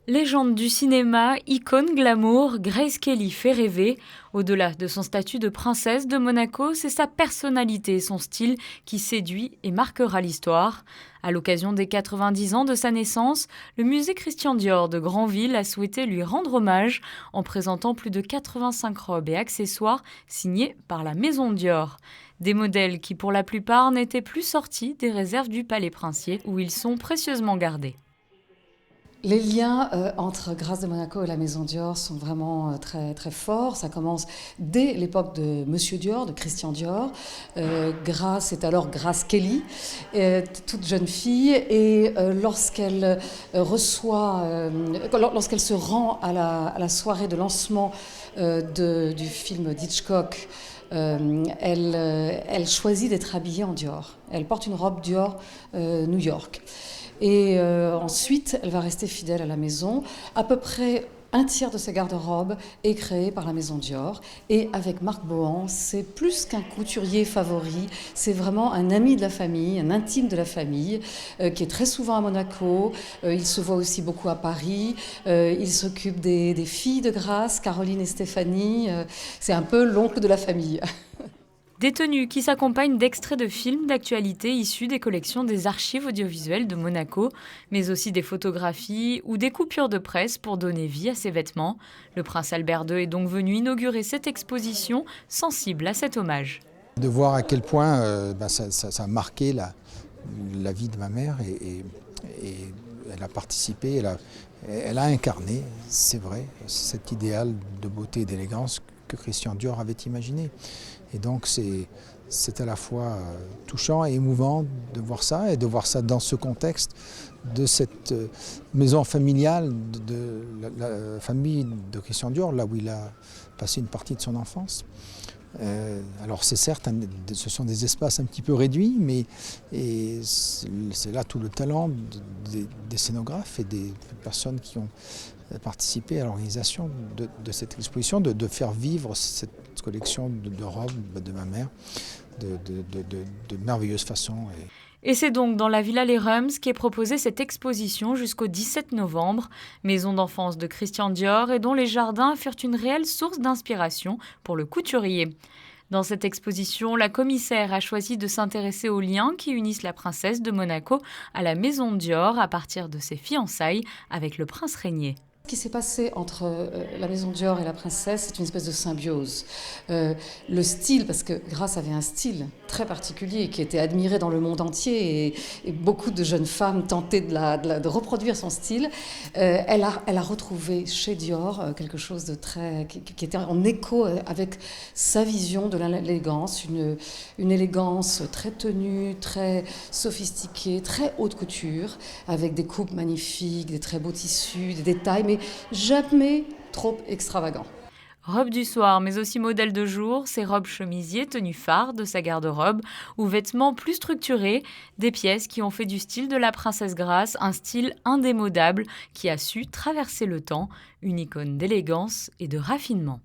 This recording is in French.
Légende du cinéma, icône glamour, Grace Kelly fait rêver. Au-delà de son statut de princesse de Monaco, c'est sa personnalité et son style qui séduit et marquera l'histoire. À l'occasion des 90 ans de sa naissance, le musée Christian Dior de Granville a souhaité lui rendre hommage en présentant plus de 85 robes et accessoires signés par la maison Dior. Des modèles qui pour la plupart n'étaient plus sortis des réserves du Palais Princier où ils sont précieusement gardés. Les liens entre Grace de Monaco et la Maison Dior sont vraiment très, très forts. Ça commence dès l'époque de Monsieur Dior, de Christian Dior. Grace est alors Grace Kelly, toute jeune fille. Et lorsqu'elle se rend à la soirée de lancement du film d'Hitchcock, elle choisit d'être habillée en Dior. Elle porte une robe Dior New York. Et ensuite, elle va rester fidèle à la maison. À peu près un tiers de sa garde-robe est créé par la maison Dior. Et avec Marc Bohan, c'est plus qu'un couturier favori, c'est vraiment un ami de la famille, un intime de la famille, qui est très souvent à Monaco. Il se voit aussi beaucoup à Paris. Il s'occupe des filles de Grace, Caroline et Stéphanie. C'est un peu l'oncle de la famille. Des tenues qui s'accompagnent d'extraits de films d'actualité issus des collections des archives audiovisuelles de Monaco, mais aussi des photographies ou des coupures de presse pour donner vie à ces vêtements. Le prince Albert II est donc venu inaugurer cette exposition sensible à cet hommage. De voir à quel point ça a marqué la vie de ma mère et elle a participé, elle a incarné, c'est vrai, cet idéal de beauté et d'élégance que Christian Dior avait imaginé. Et donc c'est à la fois touchant et émouvant de voir ça et de voir ça dans ce contexte de cette maison familiale de la famille de Christian Dior, là où il a passé une partie de son enfance. Alors c'est certes, ce sont des espaces un petit peu réduits, mais c'est là tout le talent des scénographes et des personnes qui ont participé à l'organisation de cette exposition, de faire vivre cette collection de robes de ma mère de merveilleuse façon. Et c'est donc dans la Villa Les Rums qu'est proposée cette exposition jusqu'au 17 novembre, maison d'enfance de Christian Dior et dont les jardins furent une réelle source d'inspiration pour le couturier. Dans cette exposition, la commissaire a choisi de s'intéresser aux liens qui unissent la princesse de Monaco à la maison Dior à partir de ses fiançailles avec le prince régnier. Ce qui s'est passé entre la maison Dior et la princesse, c'est une espèce de symbiose. Le style, parce que Grace avait un style très particulier qui était admiré dans le monde entier et beaucoup de jeunes femmes tentaient de reproduire son style. Elle a retrouvé chez Dior quelque chose de très qui était en écho avec sa vision de l'élégance, une élégance très tenue, très sophistiquée, très haute couture, avec des coupes magnifiques, des très beaux tissus, des détails, mais jamais trop extravagant. Robe du soir, mais aussi modèle de jour, ses robes chemisiers, tenues phares de sa garde-robe ou vêtements plus structurés, des pièces qui ont fait du style de la princesse Grace un style indémodable qui a su traverser le temps, une icône d'élégance et de raffinement.